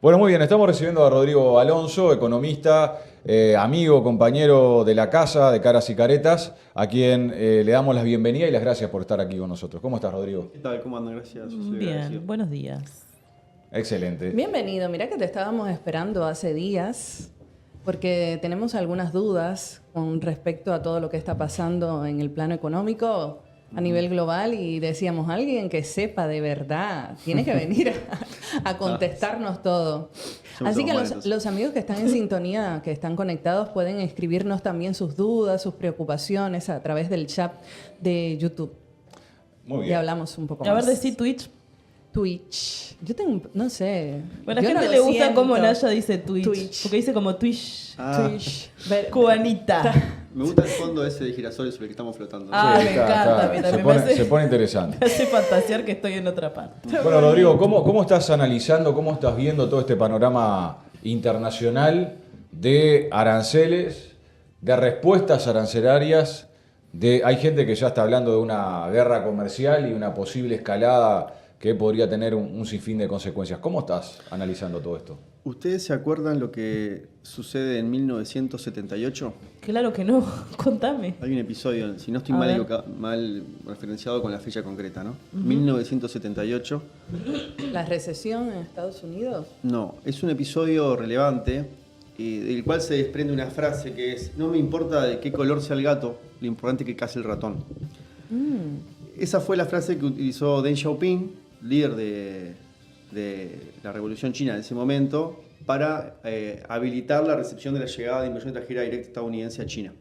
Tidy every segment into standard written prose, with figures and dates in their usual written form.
Bueno, muy bien, estamos recibiendo a Rodrigo Alonso, economista, amigo, compañero de la casa de Caras y Caretas, a quien le damos la bienvenida y las gracias por estar aquí con nosotros. ¿Cómo estás, Rodrigo? ¿Qué tal? ¿Cómo andan? Gracias, yo soy agradecido. Bien, buenos días. Excelente. Bienvenido, mira que te estábamos esperando hace días porque tenemos algunas dudas con respecto a todo lo que está pasando en el plano económico a nivel global y decíamos, alguien que sepa de verdad tiene que venir a contestarnos todo. Somos Así que momentos. los amigos que están en sintonía, que están conectados, pueden escribirnos también sus dudas, sus preocupaciones a través del chat de YouTube. Muy Y bien. hablamos un poco A ver, más. decí Twitch. Twitch. Yo tengo, no sé. Bueno, a yo la gente no le lo gusta siento. cómo Naya dice Twitch. Twitch. Porque dice como Twitch. Twitch. Cubanita. Me gusta el fondo ese de girasol sobre el que estamos flotando. Ah, Sí, me encanta, a mí también se me pone, hace- se pone interesante. Me hace fantasear que estoy en otra parte. Bueno, Rodrigo, ¿cómo estás analizando, cómo estás viendo todo este panorama internacional de aranceles, de respuestas arancelarias? Hay gente que ya está hablando de una guerra comercial y una posible escalada que podría tener un sinfín de consecuencias. ¿Cómo estás analizando todo esto? ¿Ustedes se acuerdan lo que sucede en 1978? Claro que no, contame. Hay un episodio, si no estoy A mal, ver. mal referenciado con la fecha concreta, ¿no? 1978. La recesión en Estados Unidos. No, es un episodio relevante del cual se desprende una frase que es: no me importa de qué color sea el gato, lo importante es que case el ratón. Esa fue la frase que utilizó Deng Xiaoping, líder de la Revolución China en ese momento, para habilitar la recepción de la llegada de inversión extranjera directa estadounidense a China.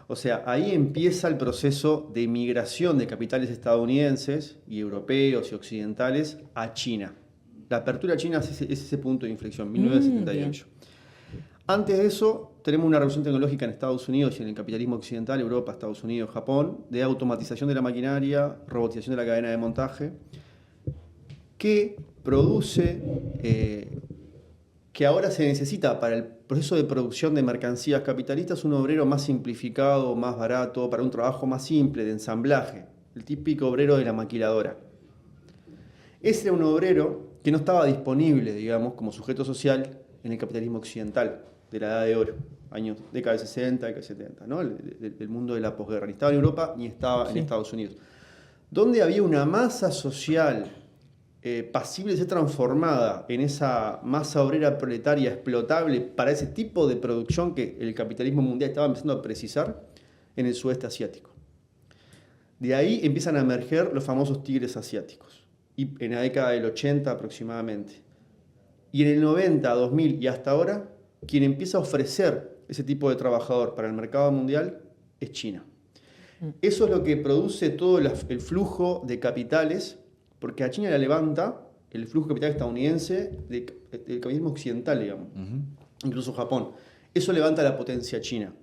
O sea, ahí empieza el proceso de migración de capitales estadounidenses y europeos y occidentales a China. La apertura china es ese punto de inflexión, 1978. Antes de eso, tenemos una revolución tecnológica en Estados Unidos y en el capitalismo occidental, Europa, Estados Unidos, Japón, de automatización de la maquinaria, robotización de la cadena de montaje, que produce que ahora se necesita para el proceso de producción de mercancías capitalistas un obrero más simplificado, más barato, para un trabajo más simple de ensamblaje, el típico obrero de la maquiladora. Ese era un obrero que no estaba disponible, digamos, como sujeto social en el capitalismo occidental de la Edad de Oro, años, década del 60, década del 70, ¿no? El mundo de la posguerra. Ni estaba en Europa ni estaba en Estados Unidos. Donde había una masa social pasible de ser transformada en esa masa obrera proletaria explotable para ese tipo de producción que el capitalismo mundial estaba empezando a precisar en el sudeste asiático. De ahí empiezan a emerger los famosos tigres asiáticos, y en la década del 80 aproximadamente. Y en el 90, 2000 y hasta ahora, quien empieza a ofrecer ese tipo de trabajador para el mercado mundial es China. Eso es lo que produce todo el flujo de capitales, porque a China la levanta el flujo de capital estadounidense del capitalismo occidental, digamos, incluso Japón. Eso levanta la potencia china.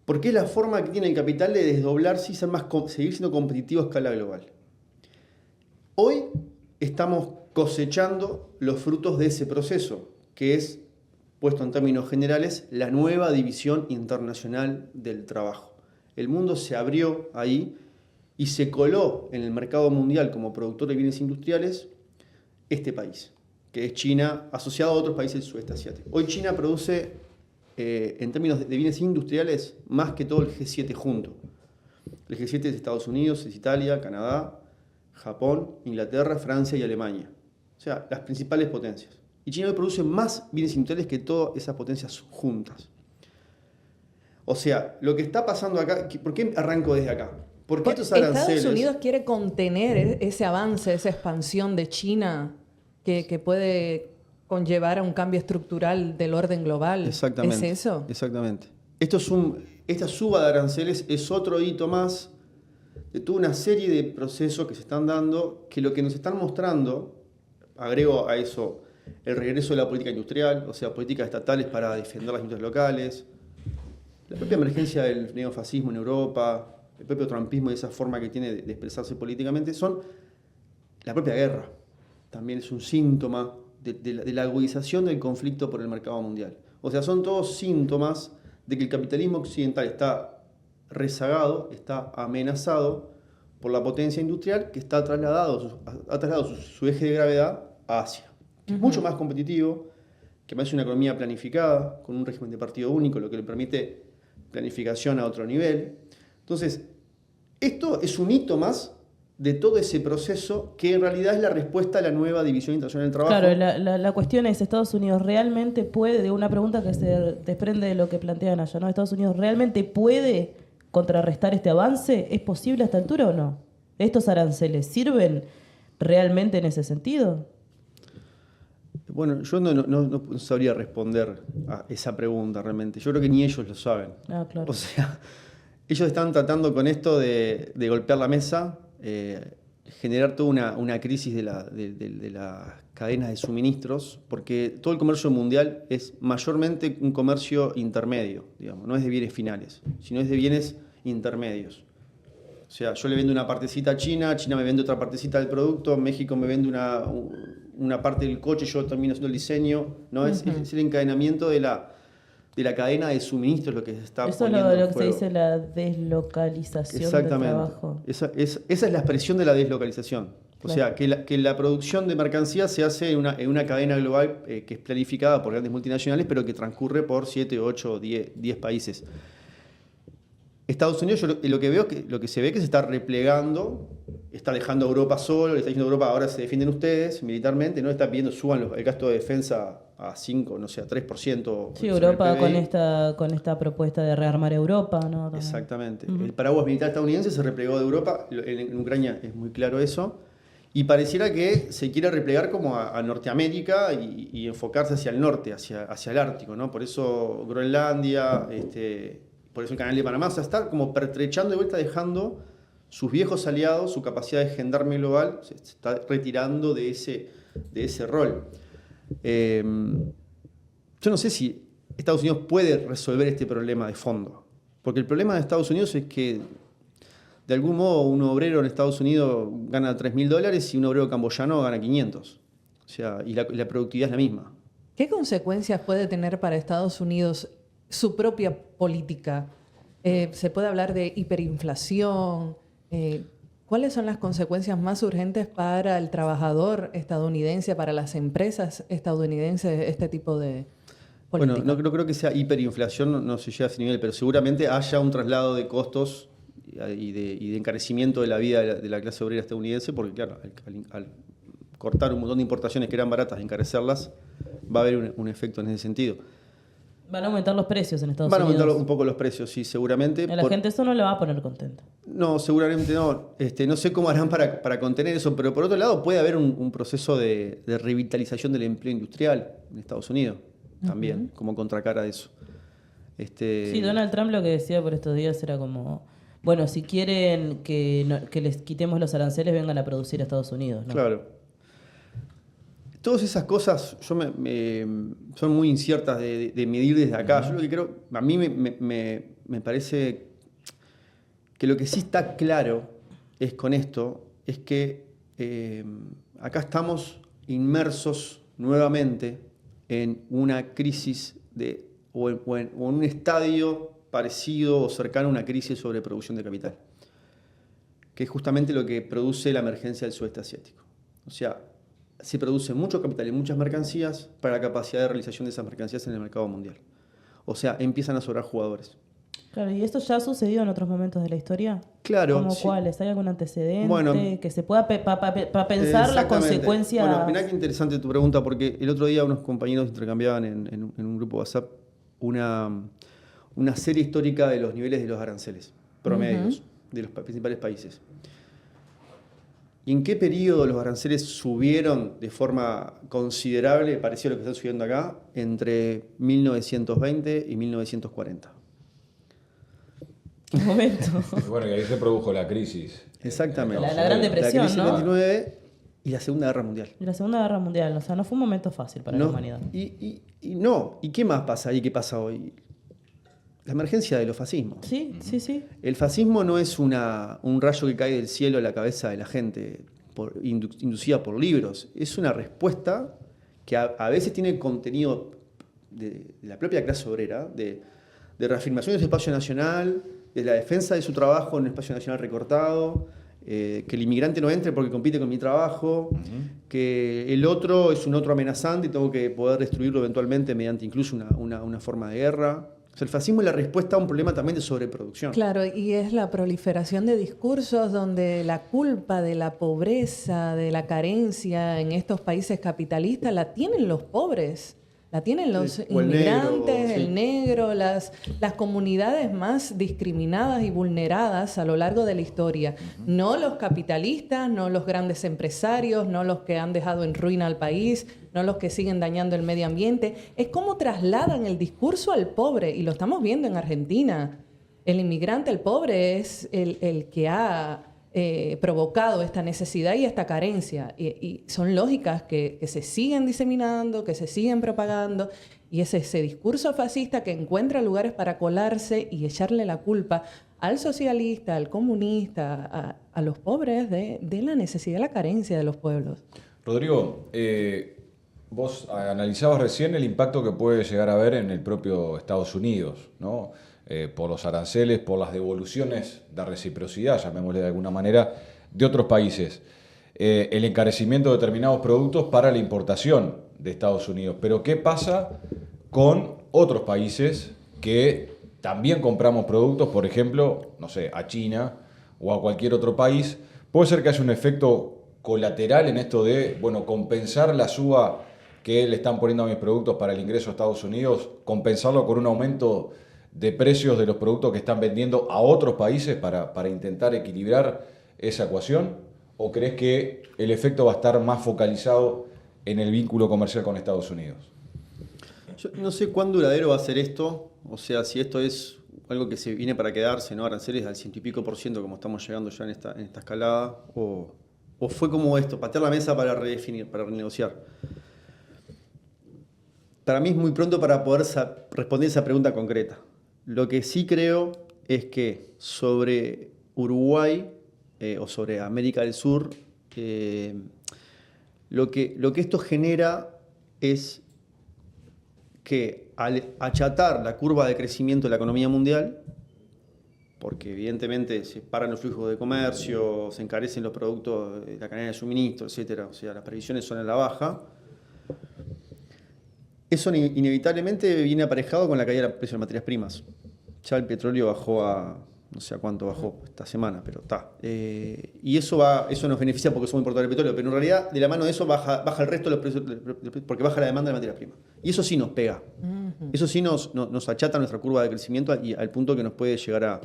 Porque es la forma que tiene el capital de desdoblarse y seguir siendo competitivo a escala global. Hoy estamos cosechando los frutos de ese proceso, que es, puesto en términos generales, la nueva división internacional del trabajo. El mundo se abrió ahí y se coló en el mercado mundial como productor de bienes industriales este país, que es China, asociado a otros países del sudeste asiático. Hoy China produce, en términos de bienes industriales, más que todo el G7 junto. El G7 es Estados Unidos, es Italia, Canadá, Japón, Inglaterra, Francia y Alemania. O sea, las principales potencias. Y China hoy produce más bienes industriales que todas esas potencias juntas. O sea, lo que está pasando acá, ¿por qué arranco desde acá? ¿Por qué estos aranceles? Estados Unidos quiere contener ese avance, esa expansión de China que puede conllevar a un cambio estructural del orden global. Exactamente. ¿Es eso? Exactamente. Esta suba de aranceles es otro hito más de toda una serie de procesos que se están dando, que lo que nos están mostrando, agrego a eso el regreso de la política industrial, o sea, políticas estatales para defender las industrias locales, la propia emergencia del neofascismo en Europa, el propio trumpismo y esa forma que tiene de expresarse políticamente, son la propia guerra. También es un síntoma de la agudización del conflicto por el mercado mundial. O sea, son todos síntomas de que el capitalismo occidental está rezagado, está amenazado por la potencia industrial que ha trasladado su eje de gravedad a Asia. que es mucho más competitivo, que además es una economía planificada, con un régimen de partido único, lo que le permite planificación a otro nivel. Entonces, esto es un hito más de todo ese proceso que en realidad es la respuesta a la nueva División Internacional del Trabajo. Claro, la cuestión es, ¿Estados Unidos realmente puede, de una pregunta que se desprende de lo que plantean allá, ¿no? ¿Estados Unidos realmente puede contrarrestar este avance? ¿Es posible a esta altura o no? ¿Estos aranceles sirven realmente en ese sentido? Bueno, yo no sabría responder a esa pregunta realmente. Yo creo que ni ellos lo saben. Ah, claro. O sea, ellos están tratando con esto de golpear la mesa, generar toda una crisis de las cadenas de suministros, porque todo el comercio mundial es mayormente un comercio intermedio, digamos, no es de bienes finales, sino es de bienes intermedios. O sea, yo le vendo una partecita a China, China me vende otra partecita del producto, México me vende una parte del coche, yo termino haciendo el diseño, ¿no? Es el encadenamiento de la cadena de suministros lo que se está Eso es poniendo en lo que se juego. dice la deslocalización del trabajo. Esa es la expresión de la deslocalización. O sea, que la producción de mercancías se hace en una cadena global que es planificada por grandes multinacionales, pero que transcurre por 7, 8, 10 países. Estados Unidos, yo lo que veo, lo que se ve que se está replegando, está dejando a Europa solo, le está diciendo a Europa, ahora se defienden ustedes militarmente, no está pidiendo suban el gasto de defensa a 5, no sé, a 3%. Sí, sobre Europa el PBI. con esta propuesta de rearmar Europa, ¿no? También. Exactamente. El paraguas militar estadounidense se replegó de Europa, en Ucrania es muy claro eso, y pareciera que se quiere replegar como a Norteamérica y enfocarse hacia el norte, hacia el Ártico, ¿no? Por eso Groenlandia, por eso el Canal de Panamá, o sea, está como pertrechando de vuelta, dejando sus viejos aliados, su capacidad de gendarme global, se está retirando de ese rol. Yo no sé si Estados Unidos puede resolver este problema de fondo, porque el problema de Estados Unidos es que de algún modo un obrero en Estados Unidos gana $3.000 y un obrero camboyano gana 500. O sea, y la productividad es la misma. ¿Qué consecuencias puede tener para Estados Unidos su propia política? ¿Se puede hablar de hiperinflación? ¿Cuáles son las consecuencias más urgentes para el trabajador estadounidense, para las empresas estadounidenses, este tipo de política? Bueno, no creo que sea hiperinflación, no se llega a ese nivel, pero seguramente haya un traslado de costos y de encarecimiento de la vida de la clase obrera estadounidense, porque claro, al cortar un montón de importaciones que eran baratas y encarecerlas, va a haber un efecto en ese sentido. Van a aumentar los precios en Estados Van a Unidos. aumentar un poco los precios, sí, seguramente. A la gente eso no le va a poner contenta. No, seguramente no. No sé cómo harán para contener eso, pero por otro lado puede haber un proceso de revitalización del empleo industrial en Estados Unidos también, como contracara de eso. Sí, Donald Trump lo que decía por estos días era como, bueno, si quieren que les quitemos los aranceles, vengan a producir a Estados Unidos, ¿no? Claro. Todas esas cosas son muy inciertas de medir desde acá. Yo lo que creo, a mí me parece que lo que sí está claro es con esto, es que acá estamos inmersos nuevamente en una crisis o en un estadio parecido o cercano a una crisis de sobreproducción de capital, que es justamente lo que produce la emergencia del sudeste asiático. O sea, se produce mucho capital y muchas mercancías para la capacidad de realización de esas mercancías en el mercado mundial. O sea, empiezan a sobrar jugadores. Claro, ¿y esto ya ha sucedido en otros momentos de la historia? Claro. ¿Cómo sí. cuáles? ¿Hay algún antecedente Bueno, que se pueda para pensar las exactamente. consecuencias? Bueno, mirá qué interesante tu pregunta, porque el otro día unos compañeros intercambiaban en un grupo WhatsApp una serie histórica de los niveles de los aranceles promedios de los principales países. ¿Y en qué periodo los aranceles subieron de forma considerable, parecido a lo que están subiendo acá, entre 1920 y 1940? ¿Qué momento? Y bueno, y ahí se produjo la crisis. Exactamente. La Gran Depresión, la crisis ¿no? del 29 y la Segunda Guerra Mundial. Y la Segunda Guerra Mundial, o sea, no fue un momento fácil para la humanidad. Y no. ¿Y qué más pasa ahí? ¿Qué pasa hoy? La emergencia de los fascismos. Sí, sí, sí. El fascismo no es un rayo que cae del cielo a la cabeza de la gente inducida por libros. Es una respuesta que a veces tiene contenido de la propia clase obrera, de reafirmación de su espacio nacional, de la defensa de su trabajo en un espacio nacional recortado, que el inmigrante no entre porque compite con mi trabajo, que el otro es un otro amenazante y tengo que poder destruirlo eventualmente mediante incluso una forma de guerra. O sea, el fascismo es la respuesta a un problema también de sobreproducción. Claro, y es la proliferación de discursos donde la culpa de la pobreza, de la carencia en estos países capitalistas la tienen los pobres. La tienen los O el inmigrantes, negro, sí. el negro, las comunidades más discriminadas y vulneradas a lo largo de la historia. No los capitalistas, no los grandes empresarios, no los que han dejado en ruina al país, no los que siguen dañando el medio ambiente. Es como trasladan el discurso al pobre, y lo estamos viendo en Argentina. El inmigrante, el pobre, es el que ha provocado esta necesidad y esta carencia. Y son lógicas que se siguen diseminando, que se siguen propagando, y es ese discurso fascista que encuentra lugares para colarse y echarle la culpa al socialista, al comunista, a los pobres de la necesidad, la carencia de los pueblos. Rodrigo, vos analizabas recién el impacto que puede llegar a haber en el propio Estados Unidos, ¿no? Por los aranceles, por las devoluciones de reciprocidad, llamémosle de alguna manera, de otros países. El encarecimiento de determinados productos para la importación de Estados Unidos. Pero ¿qué pasa con otros países que también compramos productos, por ejemplo, no sé, a China o a cualquier otro país? Puede ser que haya un efecto colateral en esto de, bueno, compensar la suba que le están poniendo a mis productos para el ingreso a Estados Unidos, compensarlo con un aumento de precios de los productos que están vendiendo a otros países para intentar equilibrar esa ecuación? ¿O crees que el efecto va a estar más focalizado en el vínculo comercial con Estados Unidos? Yo no sé cuán duradero va a ser esto, o sea, si esto es algo que se viene para quedarse, ¿no? Aranceles al 100 y pico % como estamos llegando ya en esta escalada, o fue como esto, patear la mesa para redefinir, para renegociar. Para mí es muy pronto para poder responder esa pregunta concreta. Lo que sí creo es que sobre Uruguay o sobre América del Sur, lo que esto genera es que al achatar la curva de crecimiento de la economía mundial, porque evidentemente se paran los flujos de comercio, se encarecen los productos de la cadena de suministro, etc. O sea, las previsiones son a la baja. Eso inevitablemente viene aparejado con la caída del precio de materias primas. Ya el petróleo bajó a, no sé a cuánto bajó esta semana, pero está. Y eso nos beneficia porque somos importadores de petróleo, pero en realidad de la mano de eso baja el resto de los precios, porque baja la demanda de materias primas. Y eso sí nos pega. Eso sí nos achata nuestra curva de crecimiento y al punto que nos puede llegar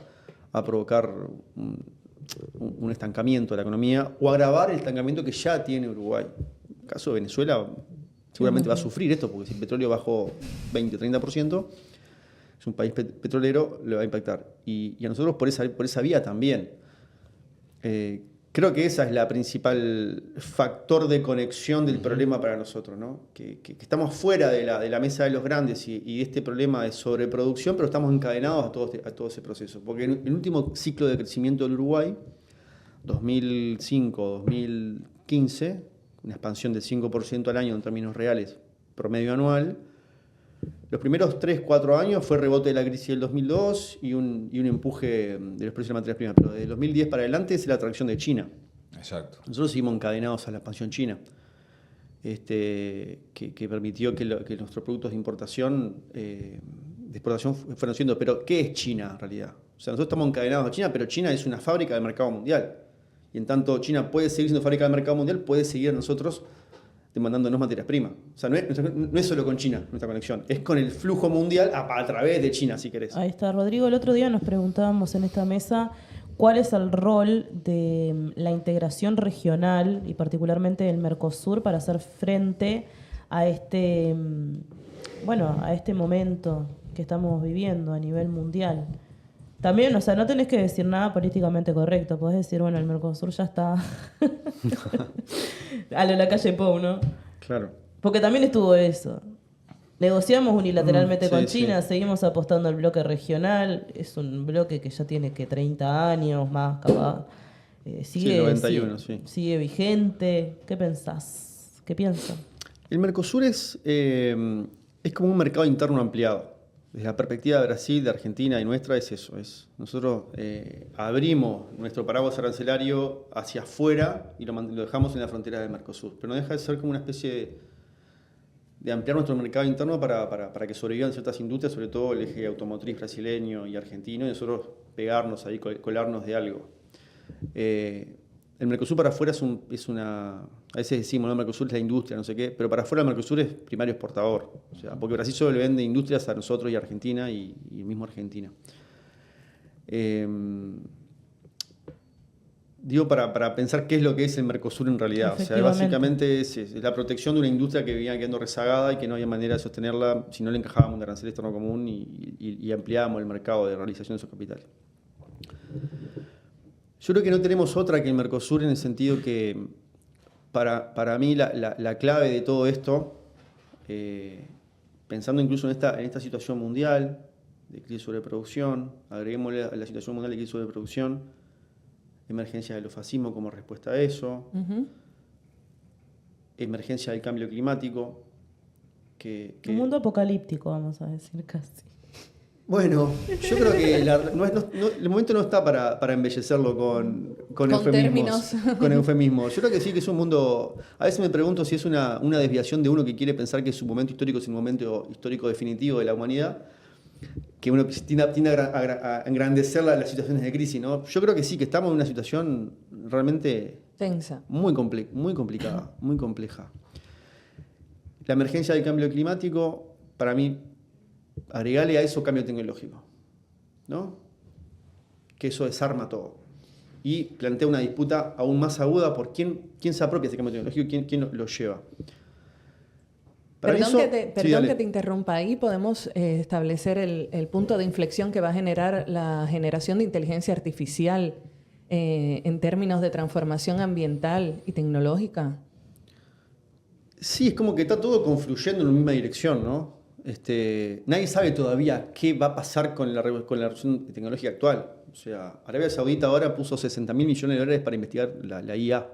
a provocar un estancamiento de la economía o agravar el estancamiento que ya tiene Uruguay. En el caso de Venezuela, seguramente va a sufrir esto, porque si el petróleo bajó 20 o 30%, es un país petrolero, le va a impactar. Y a nosotros por esa vía también. Creo que esa es la principal factor de conexión del problema para nosotros, ¿no? Que estamos fuera de la mesa de los grandes y este problema de sobreproducción, pero estamos encadenados a todo ese proceso. Porque en el último ciclo de crecimiento del Uruguay, 2005-2015, una expansión del 5% al año en términos reales, promedio anual. Los primeros 3-4 años fue rebote de la crisis del 2002 y un empuje de los precios de las materias primas, pero desde 2010 para adelante es la atracción de China. Exacto. Nosotros seguimos encadenados a la expansión china, que permitió que nuestros productos de importación, de exportación fueran siendo. Pero ¿qué es China en realidad? O sea, nosotros estamos encadenados a China, pero China es una fábrica de mercado mundial. Y en tanto China puede seguir siendo fábrica de mercado mundial, puede seguir a nosotros demandándonos materias primas. O sea, no es solo con China nuestra conexión, es con el flujo mundial a través de China, si querés. Ahí está, Rodrigo. El otro día nos preguntábamos en esta mesa cuál es el rol de la integración regional y particularmente del Mercosur para hacer frente a este momento que estamos viviendo a nivel mundial. También, o sea, no tenés que decir nada políticamente correcto. Podés decir, bueno, el Mercosur ya está a lo la calle Pou, ¿no? Claro. Porque también estuvo eso. Negociamos unilateralmente con sí, China, sí. seguimos apostando al bloque regional. Es un bloque que ya tiene 30 años más, capaz. Sigue 91, sí. Sigue vigente. ¿Qué pensás? ¿Qué piensan? El Mercosur es como un mercado interno ampliado. desde la perspectiva de Brasil, de Argentina y nuestra, es eso. Nosotros abrimos nuestro paraguas arancelario hacia afuera y lo dejamos en la frontera del Mercosur. Pero no deja de ser como una especie de ampliar nuestro mercado interno para que sobrevivan ciertas industrias, sobre todo el eje automotriz brasileño y argentino, y nosotros pegarnos ahí, colarnos de algo. El Mercosur para afuera es una... A veces decimos, ¿no? El Mercosur es la industria, no sé qué, pero para afuera el Mercosur es primario exportador. O sea, porque Brasil solo le vende industrias a nosotros y a Argentina y mismo Argentina. Digo, para pensar qué es lo que es el Mercosur en realidad. O sea, básicamente es la protección de una industria que venía quedando rezagada y que no había manera de sostenerla si no le encajábamos un arancel externo común y ampliábamos el mercado de realización de esos capitales. Yo creo que no tenemos otra que el Mercosur en el sentido que, para mí, la clave de todo esto, pensando incluso en esta situación mundial de crisis sobre producción, agreguémosle a la situación mundial de crisis sobre producción, emergencia de los fascismos como respuesta a eso, emergencia del cambio climático. Un mundo apocalíptico, vamos a decir casi. Bueno, yo creo que el momento no está para embellecerlo con eufemismos. Con eufemismos. Yo creo que sí, que es un mundo... A veces me pregunto si es una desviación de uno que quiere pensar que su momento histórico es un momento histórico definitivo de la humanidad, que uno tiende a engrandecer las situaciones de crisis, ¿no? Yo creo que sí, que estamos en una situación realmente... tensa. Muy complicada, muy compleja. La emergencia del cambio climático, para mí... Agregarle a eso cambio tecnológico, ¿no? Que eso desarma todo. Y plantea una disputa aún más aguda por quién se apropia de ese cambio tecnológico, quién lo lleva. Perdón que te interrumpa. Ahí podemos establecer el punto de inflexión que va a generar la generación de inteligencia artificial en términos de transformación ambiental y tecnológica. Sí, es como que está todo confluyendo en la misma dirección, ¿no? Nadie sabe todavía qué va a pasar con la revolución tecnológica actual. O sea, Arabia Saudita ahora puso $60.000 millones para investigar la IA,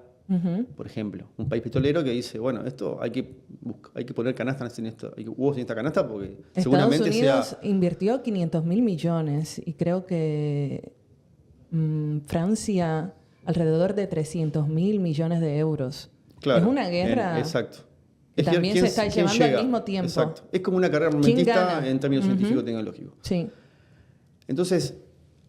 por ejemplo. Un país petrolero que dice, bueno, esto hay que poner canastas en esto, huevos en esta canasta porque seguramente Estados Unidos invirtió $500.000 millones y creo que Francia alrededor de $300.000 millones de euros. Claro, es una guerra... exacto. También se está llevando al mismo tiempo. Exacto. Es como una carrera armamentista en términos científico-tecnológicos. Sí. Entonces,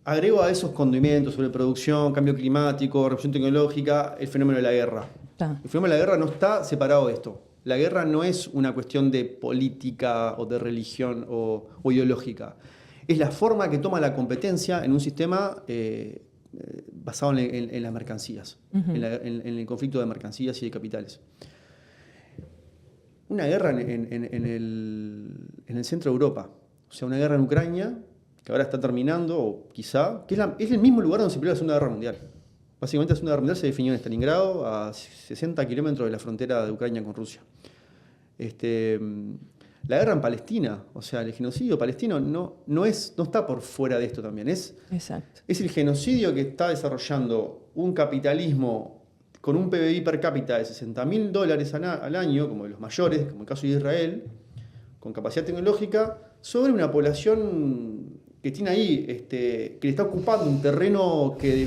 agrego a esos condimentos sobre producción, cambio climático, revolución tecnológica, el fenómeno de la guerra. El fenómeno de la guerra no está separado de esto. La guerra no es una cuestión de política o de religión o ideológica. Es la forma que toma la competencia en un sistema basado en las mercancías, en el conflicto de mercancías y de capitales. Una guerra en el centro de Europa, o sea, una guerra en Ucrania, que ahora está terminando, o quizá, que es el mismo lugar donde se peleó la Segunda Guerra Mundial. Básicamente la Segunda Guerra Mundial se definió en Stalingrado, a 60 kilómetros de la frontera de Ucrania con Rusia. La guerra en Palestina, o sea, el genocidio palestino no está por fuera de esto también. Exacto. Es el genocidio que está desarrollando un capitalismo con un PBI per cápita de $60.000 al año, como de los mayores, como el caso de Israel, con capacidad tecnológica, sobre una población que tiene ahí, que le está ocupando un terreno que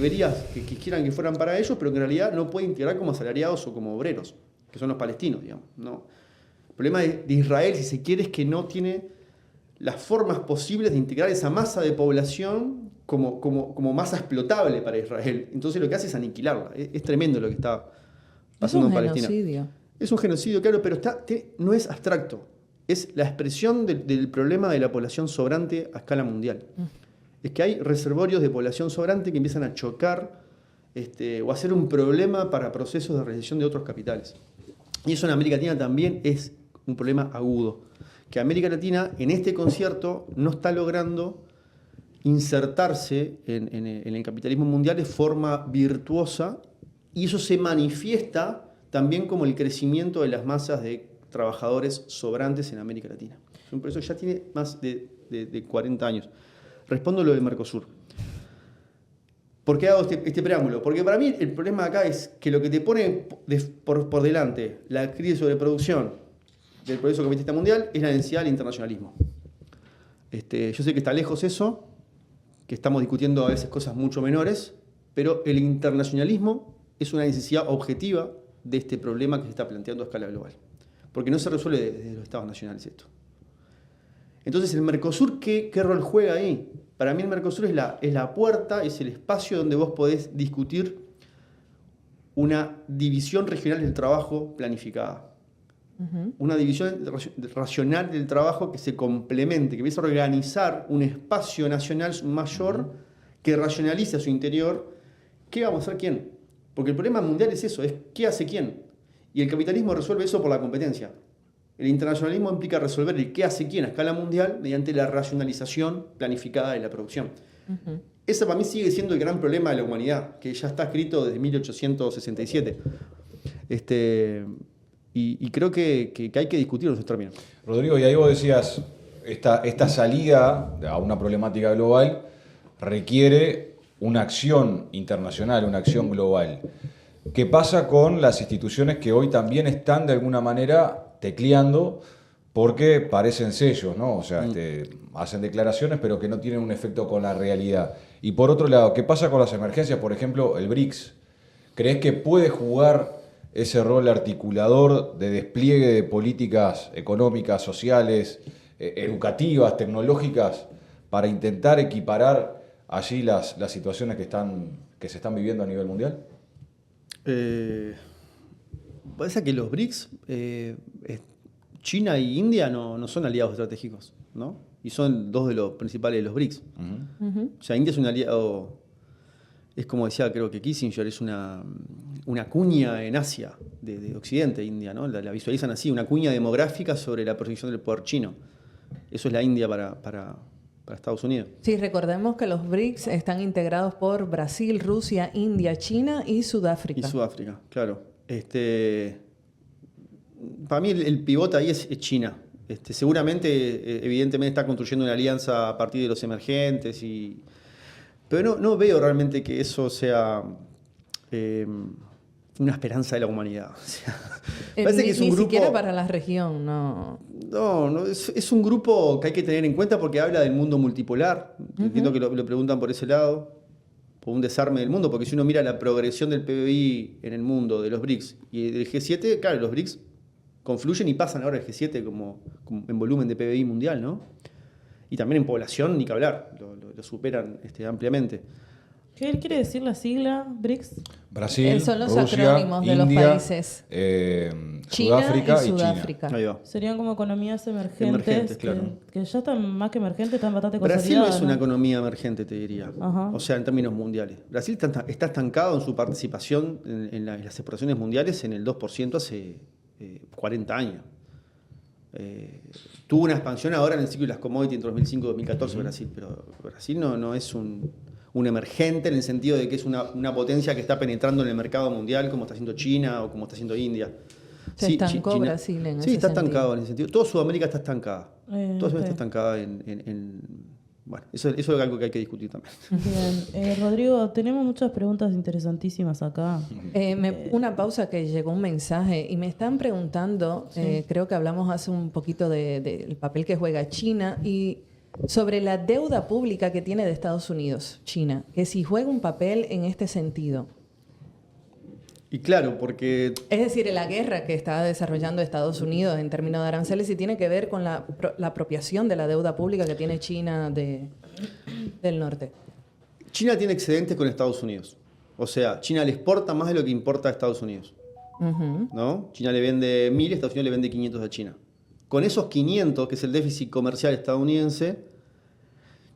que quisieran que fueran para ellos, pero que en realidad no puede integrar como asalariados o como obreros, que son los palestinos, digamos, ¿no? El problema de Israel, si se quiere, es que no tiene las formas posibles de integrar esa masa de población como masa explotable para Israel. Entonces lo que hace es aniquilarla. Es tremendo lo que está pasando en Palestina. Es un genocidio. Es un genocidio, claro, pero no es abstracto. Es la expresión del problema de la población sobrante a escala mundial. Es que hay reservorios de población sobrante que empiezan a chocar o a ser un problema para procesos de realización de otros capitales. Y eso en América Latina también es un problema agudo. Que América Latina en este concierto no está logrando insertarse en el capitalismo mundial de forma virtuosa, y eso se manifiesta también como el crecimiento de las masas de trabajadores sobrantes en América Latina. Por eso ya tiene más de 40 años. Respondo lo del Mercosur. ¿Por qué hago este preámbulo? Porque para mí el problema acá es que lo que te pone por delante la crisis sobre producción del proceso capitalista mundial es la densidad del internacionalismo. Yo sé que está lejos eso, que estamos discutiendo a veces cosas mucho menores, pero el internacionalismo es una necesidad objetiva de este problema que se está planteando a escala global. Porque no se resuelve desde los estados nacionales esto. Entonces, ¿el Mercosur qué rol juega ahí? Para mí el Mercosur es la puerta, es el espacio donde vos podés discutir una división regional del trabajo planificada. Una división racional del trabajo que se complemente, que empiece a organizar un espacio nacional mayor que racionalice a su interior qué vamos a hacer quién. Porque el problema mundial es eso, es qué hace quién. Y el capitalismo resuelve eso por la competencia. El internacionalismo implica resolver el qué hace quién a escala mundial mediante la racionalización planificada de la producción. Ese para mí sigue siendo el gran problema de la humanidad, que ya está escrito desde 1867. Y creo que hay que discutirlo en esos términos. Rodrigo, y ahí vos decías, esta salida a una problemática global requiere una acción internacional, una acción global. ¿Qué pasa con las instituciones que hoy también están de alguna manera tecleando porque parecen sellos, ¿no? O sea, hacen declaraciones pero que no tienen un efecto con la realidad? Y por otro lado, ¿qué pasa con las emergencias? Por ejemplo, el BRICS. ¿Crees que puede jugar ese rol articulador de despliegue de políticas económicas, sociales, educativas, tecnológicas, para intentar equiparar allí las situaciones que se están viviendo a nivel mundial? Parece que los BRICS, China y India no son aliados estratégicos, ¿no? Y son dos de los principales de los BRICS. O sea, India es un aliado, es como decía creo que Kissinger, es una cuña en Asia, de Occidente, India, ¿no? La visualizan así, una cuña demográfica sobre la proyección del poder chino. Eso es la India para Estados Unidos. Sí, recordemos que los BRICS están integrados por Brasil, Rusia, India, China y Sudáfrica. Y Sudáfrica, claro. Para mí el pivote ahí es China. Seguramente, evidentemente, está construyendo una alianza a partir de los emergentes, pero no veo realmente que eso sea una esperanza de la humanidad. O sea, parece que es un ni grupo, siquiera para la región, no. No, es un grupo que hay que tener en cuenta porque habla del mundo multipolar. Entiendo que lo preguntan por ese lado, por un desarme del mundo, porque si uno mira la progresión del PBI en el mundo, de los BRICS y del G7, claro, los BRICS confluyen y pasan ahora el G7 como en volumen de PBI mundial, ¿no? Y también en población, ni que hablar, lo superan ampliamente. ¿Qué quiere decir la sigla BRICS? Brasil, Son los Rusia, acrónimos de India, los países. Sudáfrica y y Sudáfrica. Ahí va. Serían como economías emergentes, Emergentes, claro. que ya están más que emergentes, están bastante Brasil no consolidadas. es una economía emergente, te diría. Ajá. O sea, en términos mundiales. Brasil está estancado en su participación en las exportaciones mundiales en el 2% hace 40 años. Tuvo una expansión ahora en el ciclo de las commodities en 2005-2014 Brasil, pero Brasil no es un emergente en el sentido de que es una potencia que está penetrando en el mercado mundial como está haciendo China o como está haciendo India. Se estancó Brasil en ese Sí, está sentido. estancado en ese sentido. Toda Sudamérica está estancada. Toda Sudamérica está estancada bueno, eso es algo que hay que discutir también. Bien. Rodrigo, tenemos muchas preguntas interesantísimas acá. Una pausa, que llegó un mensaje y me están preguntando, creo que hablamos hace un poquito del papel que juega China y sobre la deuda pública que tiene de Estados Unidos, China, que si juega un papel en este sentido. Y claro, porque Es decir, la guerra que está desarrollando Estados Unidos en términos de aranceles y tiene que ver con la apropiación de la deuda pública que tiene China del norte. China tiene excedentes con Estados Unidos. O sea, China le exporta más de lo que importa a Estados Unidos. ¿No? China le vende 1.000, Estados Unidos le vende 500 a China. Con esos 500, que es el déficit comercial estadounidense,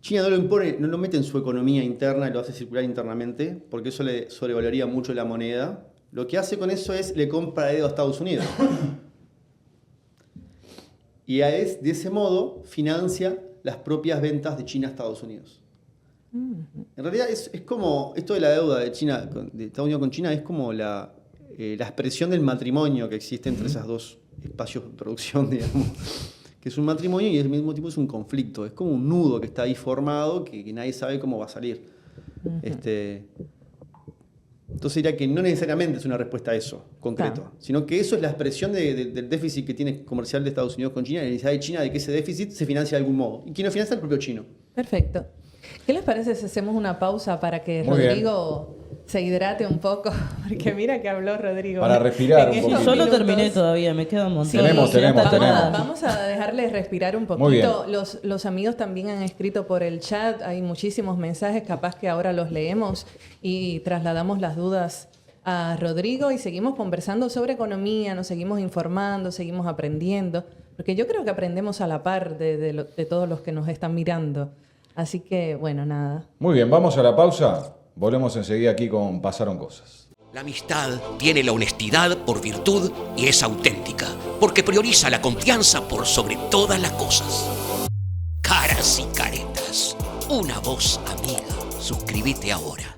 China no lo impone, no lo mete en su economía interna y lo hace circular internamente, porque eso le sobrevaloraría mucho la moneda. Lo que hace con eso es le compra deuda a Estados Unidos. Y de ese modo financia las propias ventas de China a Estados Unidos. En realidad es como, esto de la deuda de China, de Estados Unidos con China, es como la expresión del matrimonio que existe entre esos dos espacios de producción, digamos. Que es un matrimonio y al mismo tiempo es un conflicto. Es como un nudo que está ahí formado que nadie sabe cómo va a salir. Entonces diría que no necesariamente es una respuesta a eso, concreto, sino que eso es la expresión del déficit que tiene comercial de Estados Unidos con China, y la necesidad de China de que ese déficit se financie de algún modo. ¿Y quién lo financia? El propio chino. Perfecto. ¿Qué les parece si hacemos una pausa para que Muy Rodrigo se hidrate un poco? Porque mira que habló Rodrigo. Para respirar un En poquito. estos Yo no minutos. terminé todavía, me queda un montón. Sí, Tenemos. Vamos a dejarles respirar un Muy bien. poquito. Los amigos también han escrito por el chat. Hay muchísimos mensajes, capaz que ahora los leemos y trasladamos las dudas a Rodrigo y seguimos conversando sobre economía, nos seguimos informando, seguimos aprendiendo, porque yo creo que aprendemos a la par de todos los que nos están mirando. Así que, bueno, nada. Muy bien, vamos a la pausa. Volvemos enseguida aquí con Pasaron Cosas. La amistad tiene la honestidad por virtud y es auténtica, porque prioriza la confianza por sobre todas las cosas. Caras y caretas, una voz amiga. Suscríbete ahora.